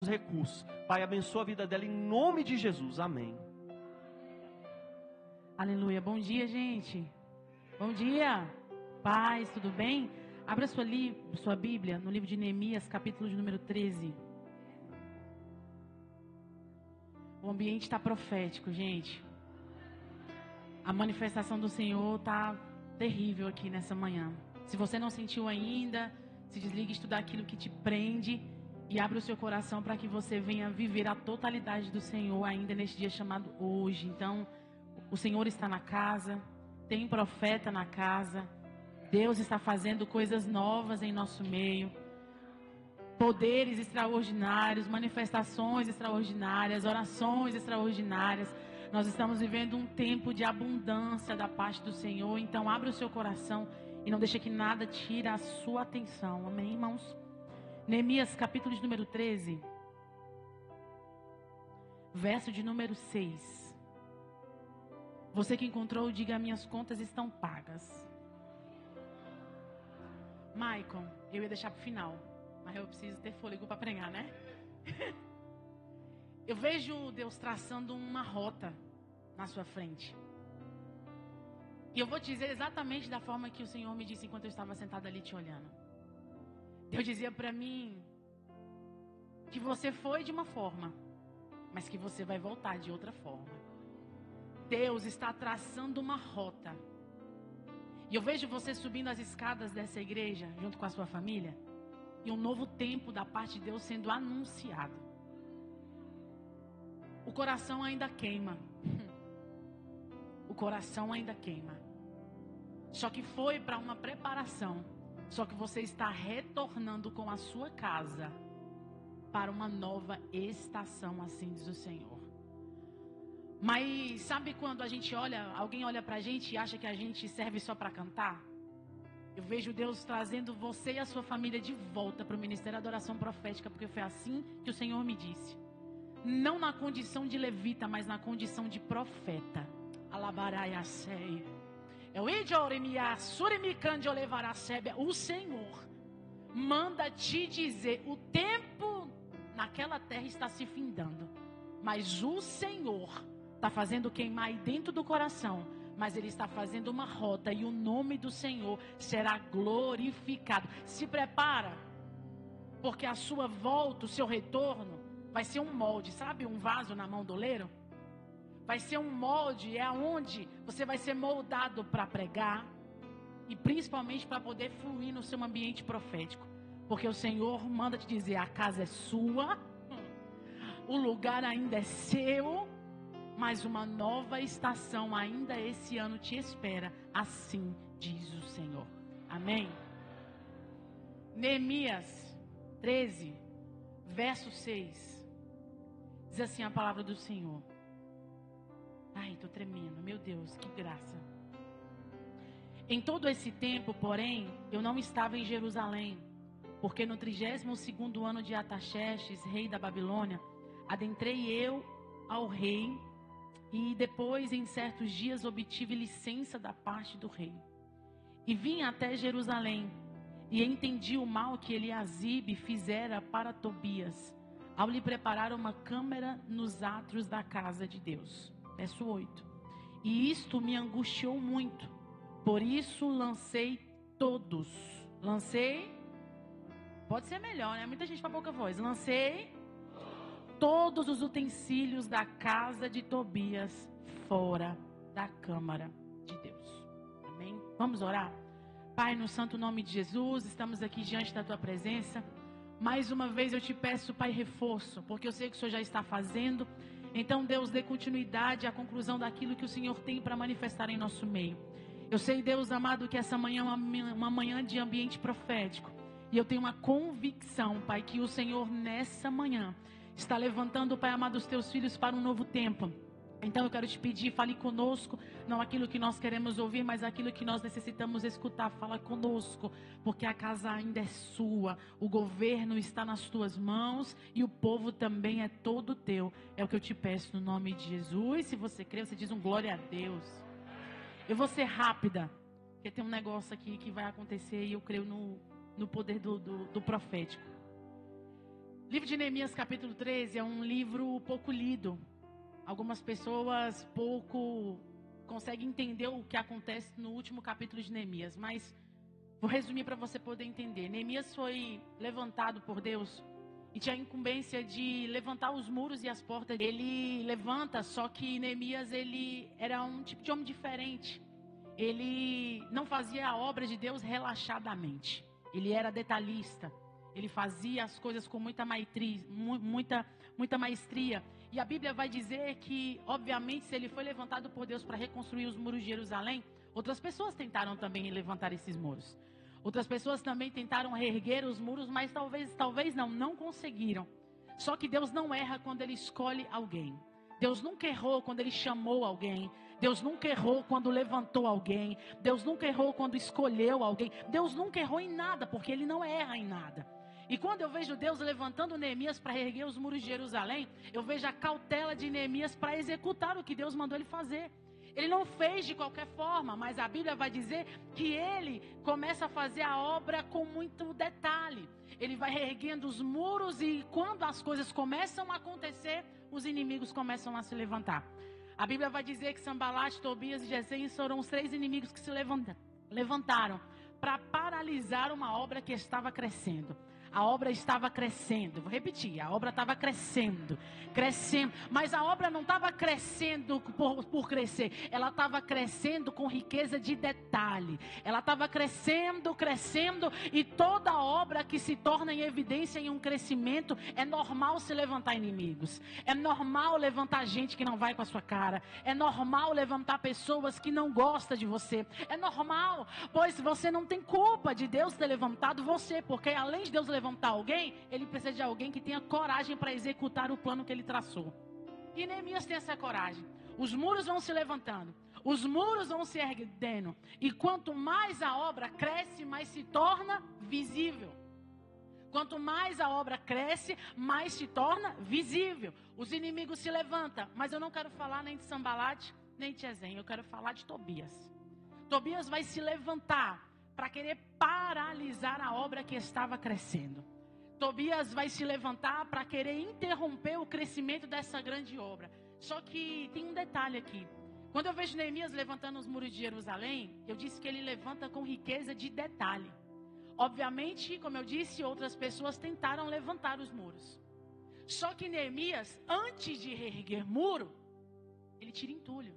recursos. Pai, abençoa a vida dela em nome de Jesus. Amém. Aleluia. Bom dia, gente. Bom dia. Paz, tudo bem? Abra sua Bíblia no livro de Neemias, capítulo de número 13. O ambiente está profético, gente. A manifestação do Senhor está terrível aqui nessa manhã. Se você não sentiu ainda, se desligue e estudar aquilo que te prende e abra o seu coração para que você venha viver a totalidade do Senhor ainda neste dia chamado hoje. Então, o Senhor está na casa, tem um profeta na casa, Deus está fazendo coisas novas em nosso meio. Poderes extraordinários, manifestações extraordinárias, orações extraordinárias. Nós estamos vivendo um tempo de abundância da parte do Senhor. Então abra o seu coração e não deixe que nada tire a sua atenção. Amém, irmãos? Neemias, capítulo de número 13, verso de número 6. Você que encontrou, diga: minhas contas estão pagas. Maicon, eu ia deixar para o final, mas eu preciso ter fôlego para pregar, né? Eu vejo Deus traçando uma rota na sua frente. E eu vou te dizer exatamente da forma que o Senhor me disse enquanto eu estava sentada ali te olhando. Deus dizia para mim que você foi de uma forma, mas que você vai voltar de outra forma. Deus está traçando uma rota. E eu vejo você subindo as escadas dessa igreja junto com a sua família. E um novo tempo da parte de Deus sendo anunciado. O coração ainda queima. O coração ainda queima. Só que foi para uma preparação. Só que você está retornando com a sua casa para uma nova estação, assim diz o Senhor. Mas sabe quando a gente olha, alguém olha pra gente e acha que a gente serve só para cantar? Eu vejo Deus trazendo você e a sua família de volta para o Ministério da Adoração Profética, porque foi assim que o Senhor me disse. Não na condição de levita, mas na condição de profeta. Alabaraya sei. O Senhor manda te dizer: o tempo naquela terra está se findando, mas o Senhor está fazendo queimar aí dentro do coração, mas Ele está fazendo uma rota e o nome do Senhor será glorificado. Se prepara, porque a sua volta, o seu retorno vai ser um molde, sabe, um vaso na mão do oleiro? Vai ser um molde, é onde você vai ser moldado para pregar e principalmente para poder fluir no seu ambiente profético. Porque o Senhor manda te dizer: a casa é sua, o lugar ainda é seu, mas uma nova estação ainda esse ano te espera, assim diz o Senhor. Amém? Neemias 13, verso 6. Diz assim a palavra do Senhor. Ai, estou tremendo, meu Deus, que graça. Em todo esse tempo, porém, eu não estava em Jerusalém, porque no 32º ano de Artaxerxes, rei da Babilônia, adentrei eu ao rei, e depois, em certos dias, obtive licença da parte do rei. E vim até Jerusalém, e entendi o mal que Eliasibe fizera para Tobias, ao lhe preparar uma câmara nos átrios da casa de Deus. Verso 8. E isto me angustiou muito, por isso lancei todos. Lancei, pode ser melhor, né? Muita gente para pouca voz. Lancei todos os utensílios da casa de Tobias fora da câmara de Deus. Amém? Vamos orar? Pai, no santo nome de Jesus, estamos aqui diante da tua presença. Mais uma vez eu te peço, Pai, reforço, porque eu sei que o Senhor já está fazendo. Então, Deus, dê continuidade à conclusão daquilo que o Senhor tem para manifestar em nosso meio. Eu sei, Deus amado, que essa manhã é uma manhã de ambiente profético. E eu tenho uma convicção, Pai, que o Senhor nessa manhã está levantando, Pai amado, os teus filhos para um novo tempo. Então eu quero te pedir, fale conosco, não aquilo que nós queremos ouvir, mas aquilo que nós necessitamos escutar. Fala conosco, porque a casa ainda é sua, o governo está nas tuas mãos e o povo também é todo teu. É o que eu te peço no nome de Jesus. Se você crê, você diz um glória a Deus. Eu vou ser rápida, porque tem um negócio aqui que vai acontecer e eu creio no poder do profético. Livro de Neemias, capítulo 13, é um livro pouco lido. Algumas pessoas pouco conseguem entender o que acontece no último capítulo de Neemias, mas vou resumir para você poder entender. Neemias foi levantado por Deus e tinha a incumbência de levantar os muros e as portas. Ele levanta, só que Neemias, ele era um tipo de homem diferente. Ele não fazia a obra de Deus relaxadamente. Ele era detalhista. Ele fazia as coisas com muita maestria. E a Bíblia vai dizer que, obviamente, se ele foi levantado por Deus para reconstruir os muros de Jerusalém, outras pessoas tentaram também levantar esses muros. Outras pessoas também tentaram reerguer os muros, mas talvez não conseguiram. Só que Deus não erra quando Ele escolhe alguém. Deus nunca errou quando Ele chamou alguém. Deus nunca errou quando levantou alguém. Deus nunca errou quando escolheu alguém. Deus nunca errou em nada, porque Ele não erra em nada. E quando eu vejo Deus levantando Neemias para reerguer os muros de Jerusalém, eu vejo a cautela de Neemias para executar o que Deus mandou ele fazer. Ele não fez de qualquer forma, mas a Bíblia vai dizer que ele começa a fazer a obra com muito detalhe. Ele vai reerguendo os muros e quando as coisas começam a acontecer, os inimigos começam a se levantar. A Bíblia vai dizer que Sambalate, Tobias e Gesem foram os 3 inimigos que se levantaram para paralisar uma obra que estava crescendo. A obra estava crescendo, vou repetir, a obra estava crescendo, mas a obra não estava crescendo por crescer, ela estava crescendo com riqueza de detalhe, ela estava crescendo, e toda obra que se torna em evidência em um crescimento, é normal se levantar inimigos, é normal levantar gente que não vai com a sua cara, é normal levantar pessoas que não gostam de você, é normal, pois você não tem culpa de Deus ter levantado você, porque além de Deus levantar alguém, ele precisa de alguém que tenha coragem para executar o plano que ele traçou. E Neemias tem essa coragem. Os muros vão se levantando, os muros vão se erguendo, e quanto mais a obra cresce, mais se torna visível. Quanto mais a obra cresce, mais se torna visível. Os inimigos se levantam, mas eu não quero falar nem de Sambalate, nem de Gesem, eu quero falar de Tobias. Tobias vai se levantar para querer paralisar a obra que estava crescendo. Tobias vai se levantar para querer interromper o crescimento dessa grande obra. Só que tem um detalhe aqui. Quando eu vejo Neemias levantando os muros de Jerusalém, eu disse que ele levanta com riqueza de detalhe. Obviamente, como eu disse, outras pessoas tentaram levantar os muros. Só que Neemias, antes de reerguer muro, ele tira entulho.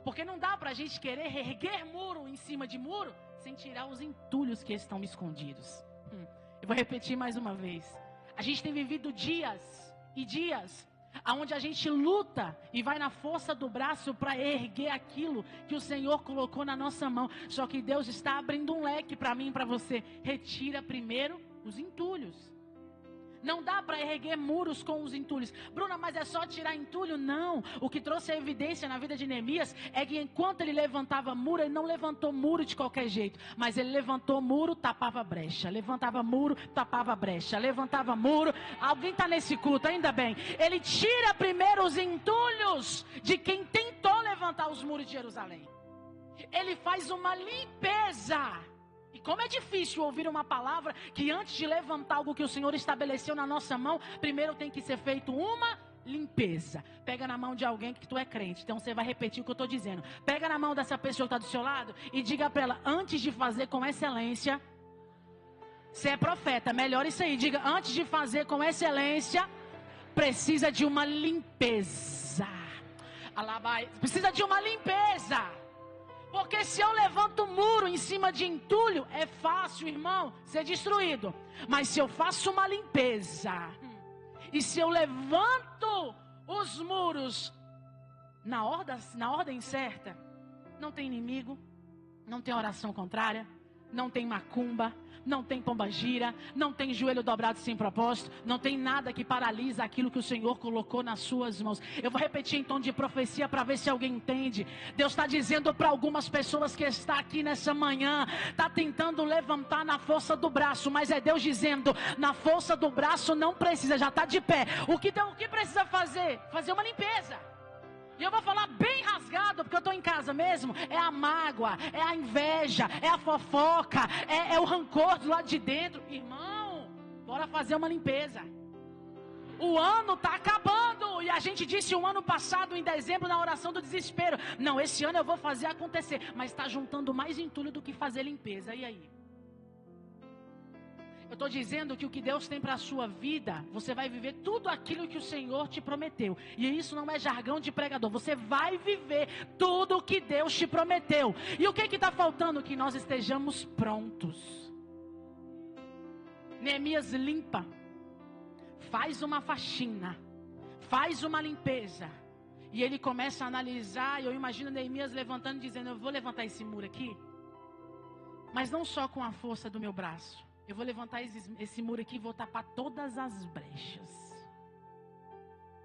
Porque não dá para a gente querer reerguer muro em cima de muro sem tirar os entulhos que estão escondidos. Eu vou repetir mais uma vez. A gente tem vivido dias e dias onde a gente luta e vai na força do braço para erguer aquilo que o Senhor colocou na nossa mão. Só que Deus está abrindo um leque para mim e para você. Retira primeiro os entulhos. Não dá para erguer muros com os entulhos. Bruna, mas é só tirar entulho? Não. O que trouxe a evidência na vida de Neemias é que enquanto ele levantava muro, ele não levantou muro de qualquer jeito. Mas ele levantou muro, tapava brecha. Levantava muro, tapava brecha. Levantava muro. Alguém está nesse culto, ainda bem. Ele tira primeiro os entulhos de quem tentou levantar os muros de Jerusalém. Ele faz uma limpeza. E como é difícil ouvir uma palavra que antes de levantar algo que o Senhor estabeleceu na nossa mão, primeiro tem que ser feito uma limpeza. Pega na mão de alguém que tu é crente, então você vai repetir o que eu estou dizendo. Pega na mão dessa pessoa que está do seu lado e diga para ela, antes de fazer com excelência, você é profeta, melhor isso aí, diga, antes de fazer com excelência, precisa de uma limpeza. Precisa de uma limpeza. Porque se eu levanto um muro em cima de entulho, é fácil, irmão, ser destruído. Mas se eu faço uma limpeza, e se eu levanto os muros na ordem certa, não tem inimigo, não tem oração contrária, não tem macumba, não tem pombagira, não tem joelho dobrado sem propósito, não tem nada que paralisa aquilo que o Senhor colocou nas suas mãos. Eu vou repetir em tom de profecia para ver se alguém entende. Deus está dizendo para algumas pessoas que está aqui nessa manhã, está tentando levantar na força do braço, mas é Deus dizendo, na força do braço não precisa, já está de pé. O que precisa fazer? Fazer uma limpeza. E eu vou falar bem rasgado, porque eu estou em casa mesmo. É a mágoa, é a inveja, é a fofoca, é o rancor do lado de dentro. Irmão, Bora fazer uma limpeza. O ano está acabando. E a gente disse o ano passado, em dezembro, na oração do desespero: não, esse ano eu vou fazer acontecer. Mas está juntando mais entulho do que fazer limpeza. E aí? Eu estou dizendo que o que Deus tem para a sua vida, você vai viver tudo aquilo que o Senhor te prometeu. E isso não é jargão de pregador. Você vai viver tudo o que Deus te prometeu. E o que está faltando? Que nós estejamos prontos. Neemias limpa. Faz uma faxina. Faz uma limpeza. E ele começa a analisar. E eu imagino Neemias levantando e dizendo: eu vou levantar esse muro aqui. Mas não só com a força do meu braço. Eu vou levantar esse muro aqui e vou tapar todas as brechas.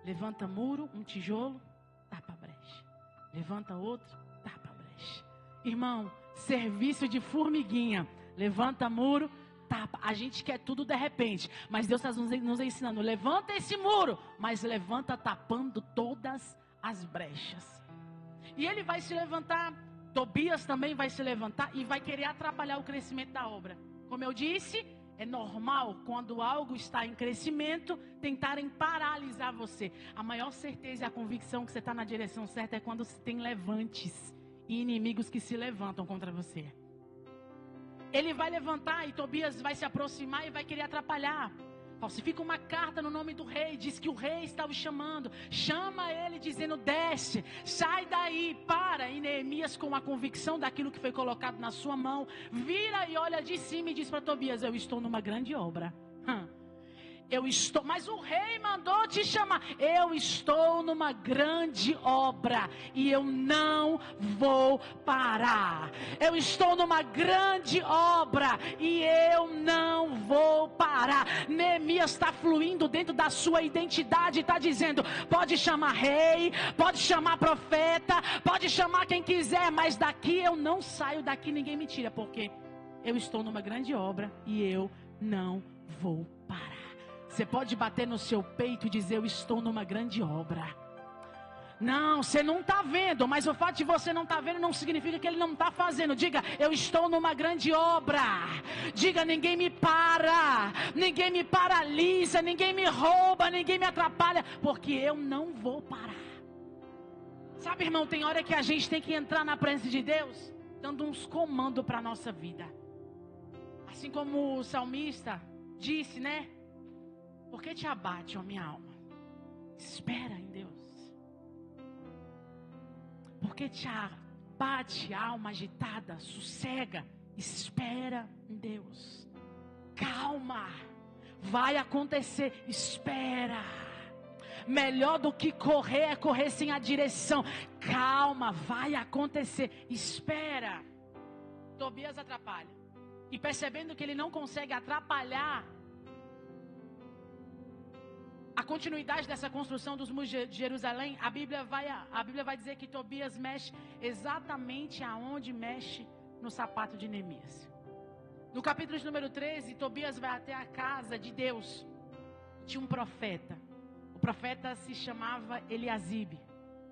Levanta muro, um tijolo, tapa a brecha. Levanta outro, tapa a brecha. Irmão, serviço de formiguinha. Levanta muro, tapa. A gente quer tudo de repente. Mas Deus está nos ensinando: levanta esse muro, mas levanta tapando todas as brechas. E ele vai se levantar. Tobias também vai se levantar e vai querer atrapalhar o crescimento da obra. Como eu disse, é normal quando algo está em crescimento tentarem paralisar você. A maior certeza e a convicção que você está na direção certa é quando tem levantes e inimigos que se levantam contra você. Ele vai levantar e Tobias vai se aproximar e vai querer atrapalhar. Falsifica uma carta no nome do rei, diz que o rei está o chamando, chama ele dizendo: desce, sai daí, para. E Neemias, com a convicção daquilo que foi colocado na sua mão, vira e olha de cima e diz para Tobias: eu estou numa grande obra. Mas o rei mandou te chamar. Eu estou numa grande obra e eu não vou parar. Eu estou numa grande obra e eu não vou parar. Neemias está fluindo dentro da sua identidade, está dizendo: pode chamar rei, pode chamar profeta, pode chamar quem quiser, mas daqui eu não saio, daqui ninguém me tira, porque eu estou numa grande obra e eu não vou parar. Você pode bater no seu peito e dizer: eu estou numa grande obra. Não, você não está vendo, mas o fato de você não estar vendo não significa que ele não está fazendo. Diga: eu estou numa grande obra. Diga: ninguém me para, ninguém me paralisa, ninguém me rouba, ninguém me atrapalha, porque eu não vou parar. Sabe, irmão, tem hora que a gente tem que entrar na presença de Deus dando uns comandos para a nossa vida. Assim como o salmista disse, né? Por que te abate, ó minha alma? Espera em Deus. Por que te abate, alma agitada? Sossega. Espera em Deus. Calma. Vai acontecer. Espera. Melhor do que correr é correr sem a direção. Calma. Vai acontecer. Espera. Tobias atrapalha. E percebendo que ele não consegue atrapalhar a continuidade dessa construção dos muros de Jerusalém, a Bíblia vai dizer que Tobias mexe exatamente aonde mexe no sapato de Neemias. No capítulo de número 13, Tobias vai até a casa de Deus. Tinha um profeta. O profeta se chamava Eliasibe.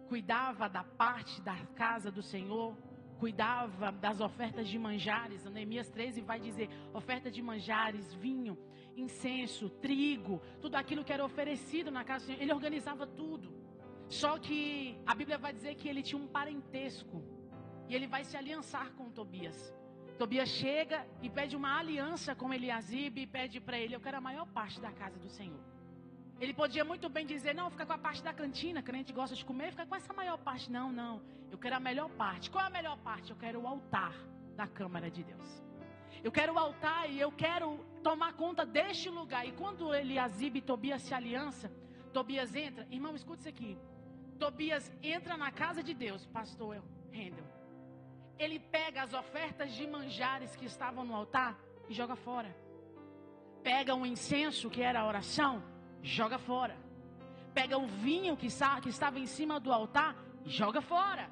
Cuidava da parte da casa do Senhor, cuidava das ofertas de manjares. Neemias 13 vai dizer: oferta de manjares, vinho, incenso, trigo, tudo aquilo que era oferecido na casa do Senhor. Ele organizava tudo. Só que a Bíblia vai dizer que ele tinha um parentesco. E ele vai se aliançar com Tobias. Tobias chega e pede uma aliança com Eliasibe e pede para ele: eu quero a maior parte da casa do Senhor. Ele podia muito bem dizer: não, fica com a parte da cantina, crente gosta de comer, fica com essa maior parte. Não, não, eu quero a melhor parte. Qual é a melhor parte? Eu quero o altar da Câmara de Deus. Eu quero o altar e eu quero tomar conta deste lugar. E quando Eliasibe e Tobias se aliançam, Tobias entra. Irmão, escuta isso aqui. Tobias entra na casa de Deus, pastor Rendel. Ele pega as ofertas de manjares que estavam no altar e joga fora. Pega o incenso, que era a oração, joga fora. Pega o vinho que estava em cima do altar e joga fora.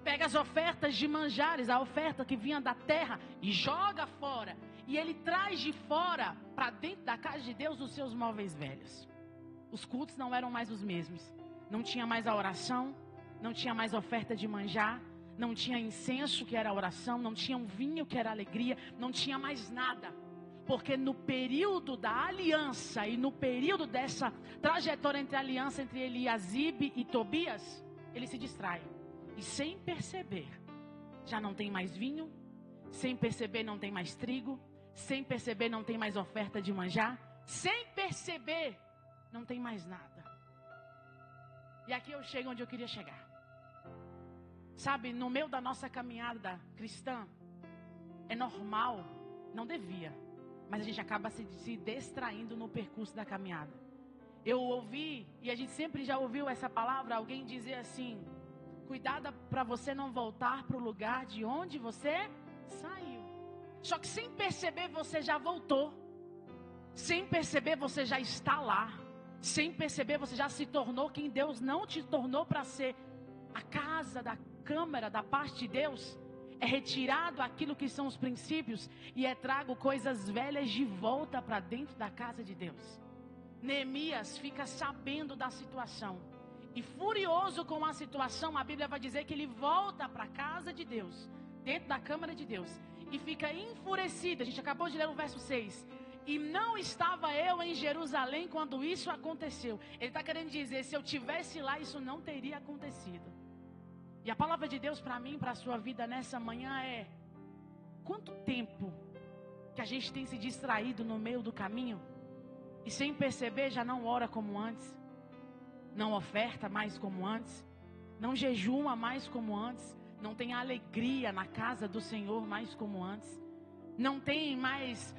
Pega as ofertas de manjares, a oferta que vinha da terra, e joga fora. E ele traz de fora para dentro da casa de Deus os seus móveis velhos. Os cultos não eram mais os mesmos. Não tinha mais a oração, não tinha mais oferta de manjar, não tinha incenso, que era a oração, não tinha um vinho, que era a alegria, não tinha mais nada. Porque no período da aliança e no período dessa trajetória entre a aliança entre Eliasibe e Tobias, ele se distrai. E sem perceber, já não tem mais vinho, sem perceber não tem mais trigo, sem perceber não tem mais oferta de manjar, sem perceber não tem mais nada. E aqui eu chego onde eu queria chegar. Sabe, no meio da nossa caminhada cristã, é normal, não devia, mas a gente acaba se distraindo no percurso da caminhada. Eu ouvi, e a gente sempre já ouviu essa palavra, alguém dizer assim: cuidado para você não voltar para o lugar de onde você saiu. Só que sem perceber você já voltou. Sem perceber você já está lá. Sem perceber você já se tornou quem Deus não te tornou para ser. A casa da câmara da parte de Deus é retirado aquilo que são os princípios e é trago coisas velhas de volta para dentro da casa de Deus. Neemias fica sabendo da situação e furioso com a situação, a Bíblia vai dizer que ele volta para a casa de Deus, dentro da câmara de Deus, e fica enfurecido. A gente acabou de ler o verso 6. E não estava eu em Jerusalém quando isso aconteceu. Ele está querendo dizer, se eu tivesse lá, isso não teria acontecido. E a palavra de Deus para mim, para a sua vida nessa manhã é: quanto tempo que a gente tem se distraído no meio do caminho e sem perceber já não ora como antes, não oferta mais como antes, não jejuma mais como antes, não tem alegria na casa do Senhor mais como antes, não tem mais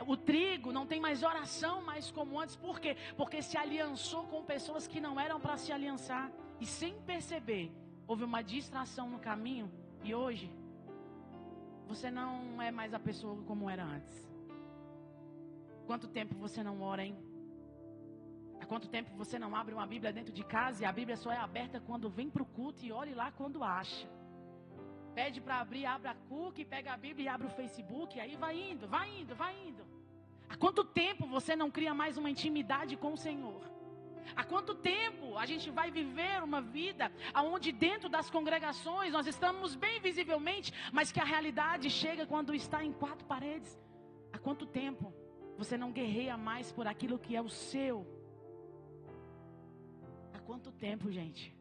o trigo, não tem mais oração mais como antes. Por quê? Porque se aliançou com pessoas que não eram para se aliançar e sem perceber houve uma distração no caminho, e hoje você não é mais a pessoa como era antes. Quanto tempo você não ora, hein? Há quanto tempo você não abre uma Bíblia dentro de casa e a Bíblia só é aberta quando vem para o culto e olhe lá quando acha? Pede para abrir, abre a cookie, pega a Bíblia e abre o Facebook, e aí vai indo, vai indo, vai indo. Há quanto tempo você não cria mais uma intimidade com o Senhor? Há quanto tempo a gente vai viver uma vida onde dentro das congregações nós estamos bem visivelmente, mas que a realidade chega quando está em quatro paredes? Há quanto tempo você não guerreia mais por aquilo que é o seu? Há quanto tempo, gente,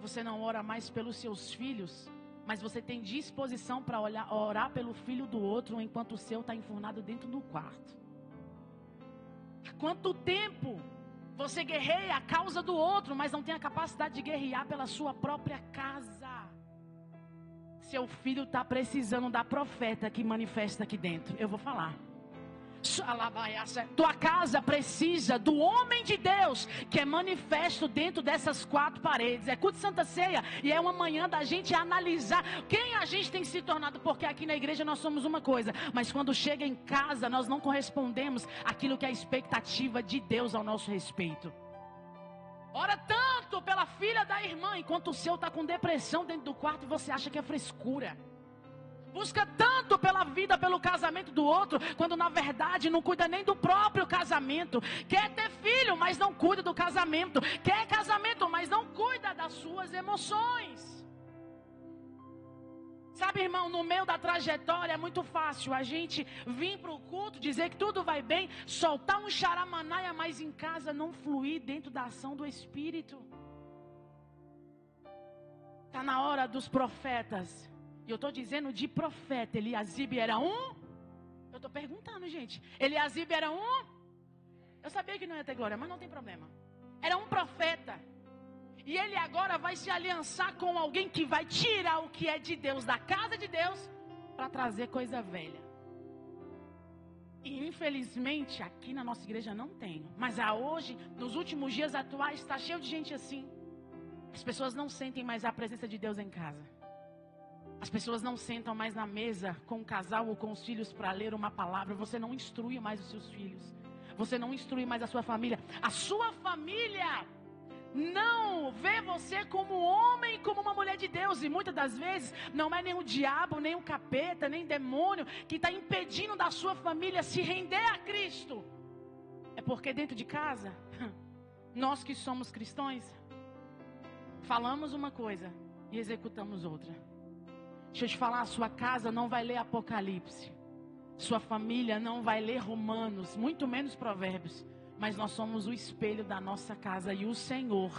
você não ora mais pelos seus filhos, mas você tem disposição para orar pelo filho do outro enquanto o seu está enfurnado dentro do quarto? Há quanto tempo você guerreia a causa do outro, mas não tem a capacidade de guerrear pela sua própria casa? Seu filho está precisando da profeta que manifesta aqui dentro. Eu vou falar. Tua casa precisa do homem de Deus que é manifesto dentro dessas quatro paredes. É culto de Santa Ceia e é uma manhã da gente analisar quem a gente tem se tornado, porque aqui na igreja nós somos uma coisa, mas quando chega em casa nós não correspondemos àquilo que é a expectativa de Deus ao nosso respeito. Ora tanto pela filha da irmã, enquanto o seu está com depressão dentro do quarto e você acha que é frescura. Busca tanto pela vida, pelo casamento do outro, quando na verdade não cuida nem do próprio casamento. Quer ter filho, mas não cuida do casamento. Quer casamento, mas não cuida das suas emoções. Sabe, irmão, no meio da trajetória é muito fácil a gente vir para o culto, dizer que tudo vai bem, soltar um xaramanaia, mas em casa não fluir dentro da ação do Espírito. Está na hora dos profetas. E eu estou dizendo de profeta. Eliasibe era um? Eu estou perguntando, gente. Eliasibe era um? Eu sabia que não ia ter glória, mas não tem problema. Era um profeta. E ele agora vai se aliançar com alguém que vai tirar o que é de Deus, da casa de Deus, para trazer coisa velha. E infelizmente aqui na nossa igreja não tem. Mas hoje, nos últimos dias atuais, está cheio de gente assim. As pessoas não sentem mais a presença de Deus em casa. As pessoas não sentam mais na mesa com o casal ou com os filhos para ler uma palavra. Você não instrui mais os seus filhos. Você não instrui mais a sua família. A sua família não vê você como homem, como uma mulher de Deus. E muitas das vezes não é nem o diabo, nem o capeta, nem demônio que está impedindo da sua família se render a Cristo. É porque dentro de casa, nós que somos cristãos, falamos uma coisa e executamos outra. Deixa eu te falar, a sua casa não vai ler Apocalipse. Sua família não vai ler Romanos, muito menos Provérbios. Mas nós somos o espelho da nossa casa. E o Senhor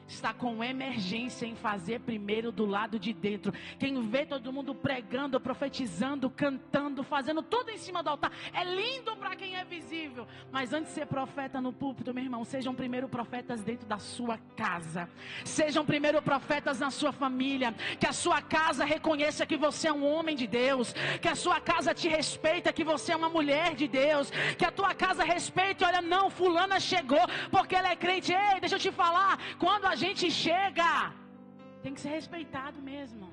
está com emergência em fazer primeiro do lado de dentro. Quem vê todo mundo pregando, profetizando, cantando, fazendo tudo em cima do altar, é lindo para quem é visível. Mas antes de ser profeta no púlpito, meu irmão, sejam primeiro profetas dentro da sua casa. Sejam primeiro profetas na sua família. Que a sua casa reconheça que você é um homem de Deus. Que a sua casa te respeita, que você é uma mulher de Deus. Que a tua casa respeite, olha, não, fulana chegou porque ela é crente. Ei, deixa eu te falar, quando a gente chega, tem que ser respeitado mesmo.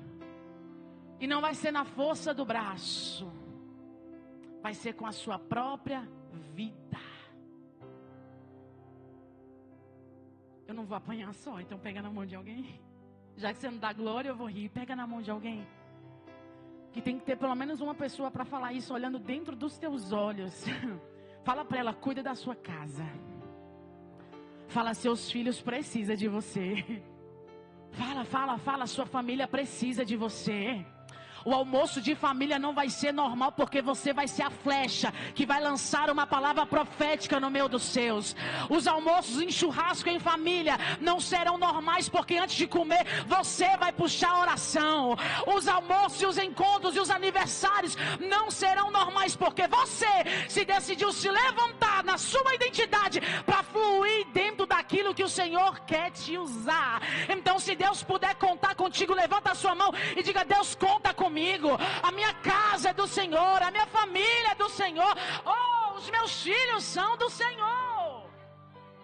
E não vai ser na força do braço, vai ser com a sua própria vida. Eu não vou apanhar só, então pega na mão de alguém. Já que você não dá glória, eu vou rir. Pega na mão de alguém. Que tem que ter pelo menos uma pessoa para falar isso, olhando dentro dos teus olhos. Fala para ela, cuida da sua casa. Fala, seus filhos precisam de você. Fala, sua família precisa de você. O almoço de família não vai ser normal, porque você vai ser a flecha que vai lançar uma palavra profética no meio dos seus. Os almoços em churrasco em família não serão normais, porque antes de comer você vai puxar a oração. Os almoços e os encontros e os aniversários não serão normais, porque você se decidiu se levantar na sua identidade para fluir dentro daquilo que o Senhor quer te usar. Então, se Deus puder contar contigo, levanta a sua mão e diga: Deus, conta comigo. A minha casa é do Senhor, a minha família é do Senhor, oh, os meus filhos são do Senhor.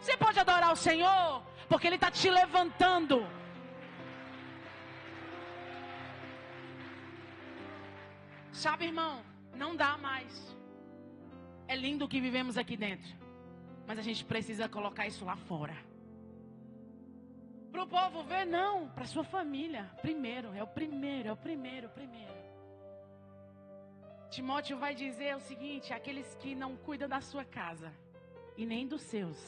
Você pode adorar o Senhor, porque Ele está te levantando. Sabe, irmão, não dá mais. É lindo o que vivemos aqui dentro, mas a gente precisa colocar isso lá fora. Para o povo ver, não, para sua família. Primeiro, é o primeiro. Timóteo vai dizer o seguinte: aqueles que não cuidam da sua casa e nem dos seus,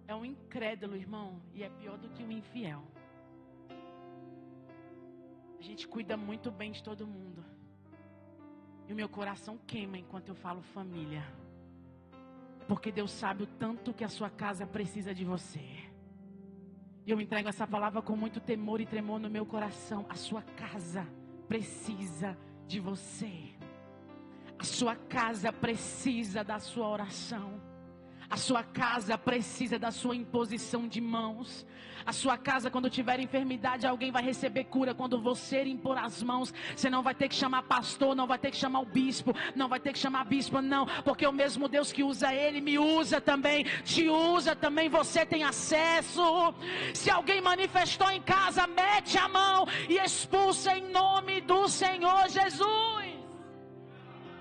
é um incrédulo, irmão, e é pior do que um infiel. A gente cuida muito bem de todo mundo, e o meu coração queima enquanto eu falo família. Porque Deus sabe o tanto que a sua casa precisa de você. E eu entrego essa palavra com muito temor e tremor no meu coração. A sua casa precisa de você. A sua casa precisa da sua oração. A sua casa precisa da sua imposição de mãos. A sua casa, quando tiver enfermidade, alguém vai receber cura quando você impor as mãos. Você não vai ter que chamar pastor, não vai ter que chamar o bispo, não vai ter que chamar a bispa, não. Porque o mesmo Deus que usa ele, me usa também, te usa também, você tem acesso. Se alguém manifestou em casa, mete a mão e expulsa em nome do Senhor Jesus.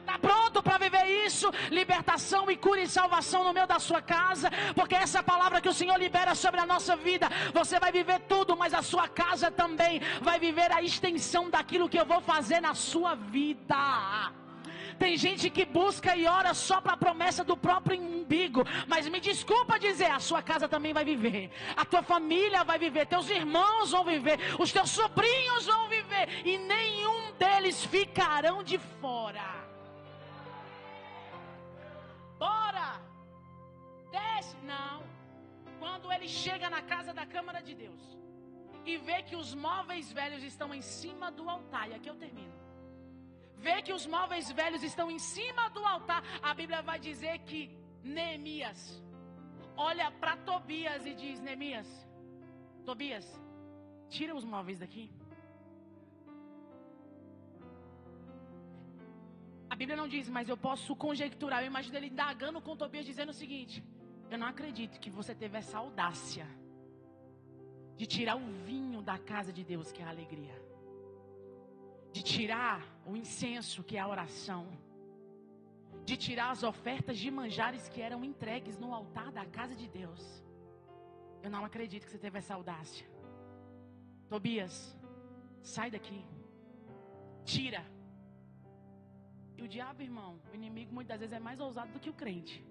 Está pronto para viver isso? Libertação e cura e salvação no meio da sua casa. Porque essa é a palavra que o Senhor libera sobre a nossa vida. Você vai viver tudo, mas a sua casa também vai viver a extensão daquilo que eu vou fazer na sua vida. Tem gente que busca e ora só para a promessa do próprio umbigo. Mas me desculpa dizer, a sua casa também vai viver. A tua família vai viver. Teus irmãos vão viver. Os teus sobrinhos vão viver. E nenhum deles ficarão de fora. Bora! Desce! Não. Quando ele chega na casa da Câmara de Deus e vê que os móveis velhos estão em cima do altar, e aqui eu termino. Vê que os móveis velhos estão em cima do altar, a Bíblia vai dizer que Neemias olha para Tobias e diz: Neemias, Tobias, tira os móveis daqui. A Bíblia não diz, mas eu posso conjecturar. Eu imagino ele indagando com Tobias, dizendo o seguinte: eu não acredito que você teve essa audácia de tirar o vinho da casa de Deus, que é a alegria, de tirar o incenso, que é a oração, de tirar as ofertas de manjares que eram entregues no altar da casa de Deus. Eu não acredito que você teve essa audácia. Tobias, sai daqui, tira. E o diabo, irmão, o inimigo muitas vezes é mais ousado do que o crente.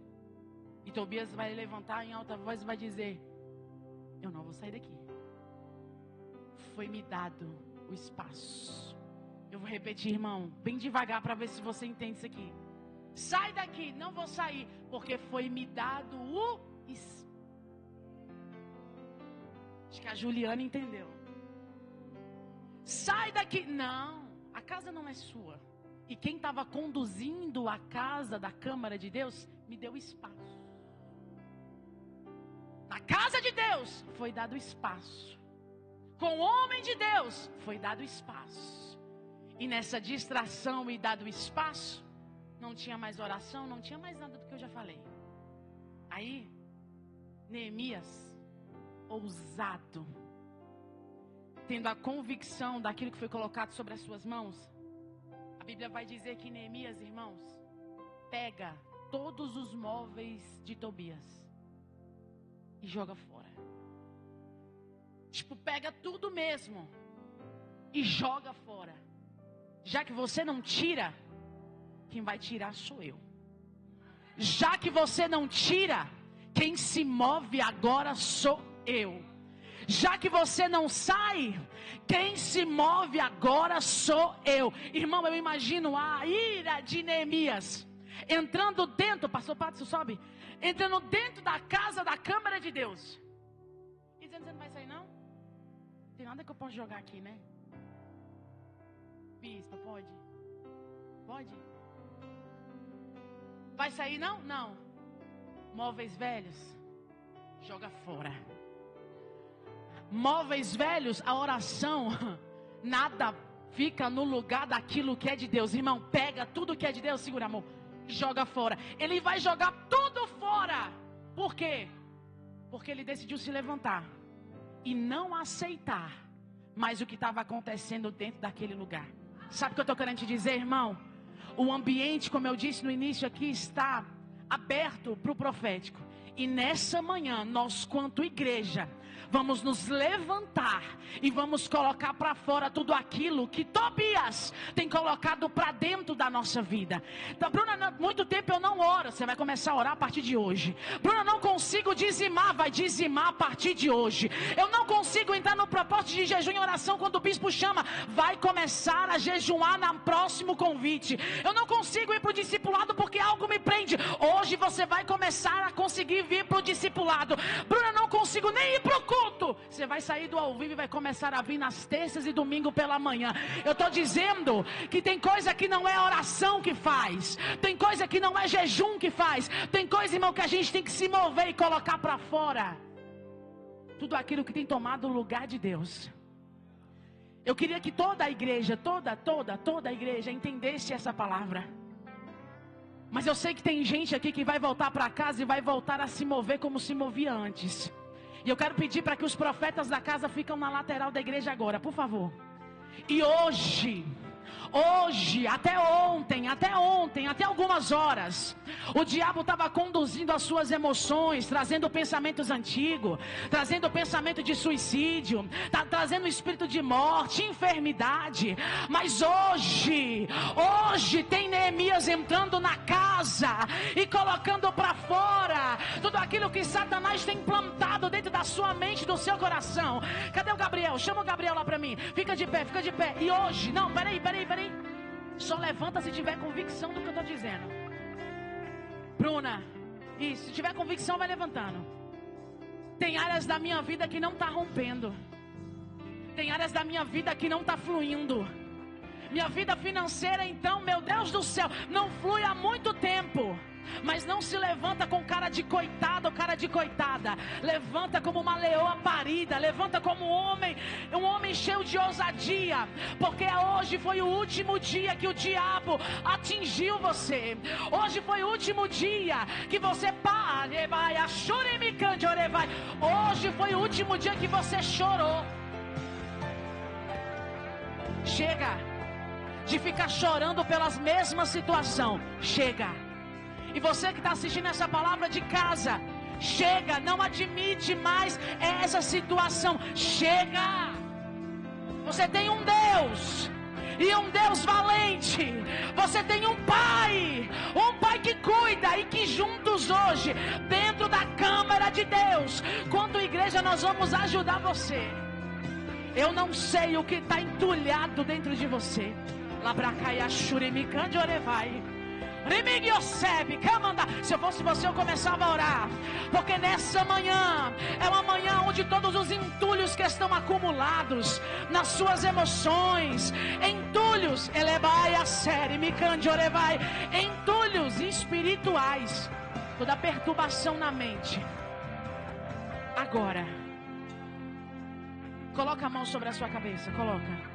E Tobias vai levantar em alta voz e vai dizer: eu não vou sair daqui. Foi-me dado o espaço. Eu vou repetir, irmão, bem devagar para ver se você entende isso aqui. Sai daqui, não vou sair, porque foi me dado o... Acho que a Juliana entendeu. Sai daqui. Não, a casa não é sua. E quem estava conduzindo a casa da Câmara de Deus, me deu espaço. Na casa de Deus, foi dado espaço. Com o homem de Deus, foi dado espaço. E nessa distração e dado espaço, não tinha mais oração, não tinha mais nada do que eu já falei. Aí, Neemias, ousado, tendo a convicção daquilo que foi colocado sobre as suas mãos, a Bíblia vai dizer que Neemias, irmãos, pega todos os móveis de Tobias e joga fora. Tipo, pega tudo mesmo e joga fora. Já que você não tira, quem vai tirar sou eu. Já que você não tira, quem se move agora sou eu. Já que você não sai, quem se move agora sou eu. Irmão, eu imagino a ira de Neemias entrando dentro, pastor Pato, sobe, entrando dentro da casa da Câmara de Deus e dizendo: você não vai sair não? Tem nada que eu possa jogar aqui, né? Bispa, pode? Pode? Vai sair não? Não. Móveis velhos, joga fora. Móveis velhos, a oração, nada fica no lugar daquilo que é de Deus. Irmão, pega tudo que é de Deus, segura, amor, joga fora. Ele vai jogar tudo fora. Por quê? Porque ele decidiu se levantar e não aceitar mais o que estava acontecendo dentro daquele lugar. Sabe o que eu estou querendo te dizer, irmão? O ambiente, como eu disse no início aqui, está aberto para o profético. E nessa manhã, nós quanto igreja, vamos nos levantar e vamos colocar para fora tudo aquilo que Tobias tem colocado para dentro da nossa vida. Então, Bruna, muito tempo eu não oro. Você vai começar a orar a partir de hoje. Bruna, não consigo dizimar. Vai dizimar a partir de hoje. Eu não consigo entrar no propósito de jejum e oração quando o bispo chama. Vai começar a jejuar no próximo convite. Eu não consigo ir para o discipulado porque algo me prende. Hoje você vai começar a conseguir vir para o discipulado. Bruna, não consigo nem ir para o culto. Você vai sair do ao vivo e vai começar a vir nas terças e domingo pela manhã. Eu estou dizendo que tem coisa que não é oração que faz. Tem coisa que não é jejum que faz. Tem coisa, irmão, que a gente tem que se mover e colocar para fora tudo aquilo que tem tomado o lugar de Deus. Eu queria que toda a igreja, toda a igreja entendesse essa palavra. Mas eu sei que tem gente aqui que vai voltar para casa e vai voltar a se mover como se movia antes. E eu quero pedir para que os profetas da casa fiquem na lateral da igreja agora, por favor. E hoje, até ontem, até algumas horas, o diabo estava conduzindo as suas emoções, trazendo pensamentos antigos, trazendo pensamento de suicídio, trazendo espírito de morte, enfermidade. Mas hoje tem Neemias entrando na casa e colocando para fora tudo aquilo que Satanás tem plantado dentro da sua mente, do seu coração. Cadê o Gabriel? Chama o Gabriel lá para mim. Fica de pé. E hoje, não, peraí. Só levanta se tiver convicção do que eu estou dizendo. Bruna, isso, se tiver convicção vai levantando. Tem áreas da minha vida que não está rompendo. Tem áreas da minha vida que não está fluindo. Minha vida financeira, então, meu Deus do céu, não flui há muito tempo. Mas não se levanta com cara de coitado ou cara de coitada. Levanta como uma leoa parida. Levanta como um homem cheio de ousadia. Porque hoje foi o último dia que o diabo atingiu você. Hoje foi o último dia que você Hoje foi o último dia que você chorou. Chega de ficar chorando pelas mesmas situações. Chega. E você que está assistindo essa palavra de casa, chega, não admite mais essa situação. Chega. Você tem um Deus, e um Deus valente. Você tem um Pai que cuida, e que juntos hoje, dentro da Câmara de Deus, quanto igreja, nós vamos ajudar você. Eu não sei o que está entulhado dentro de você. Se eu fosse você, eu começava a orar, porque nessa manhã é uma manhã onde todos os entulhos que estão acumulados nas suas emoções, entulhos, entulhos espirituais, toda perturbação na mente, agora, coloca a mão sobre a sua cabeça, coloca.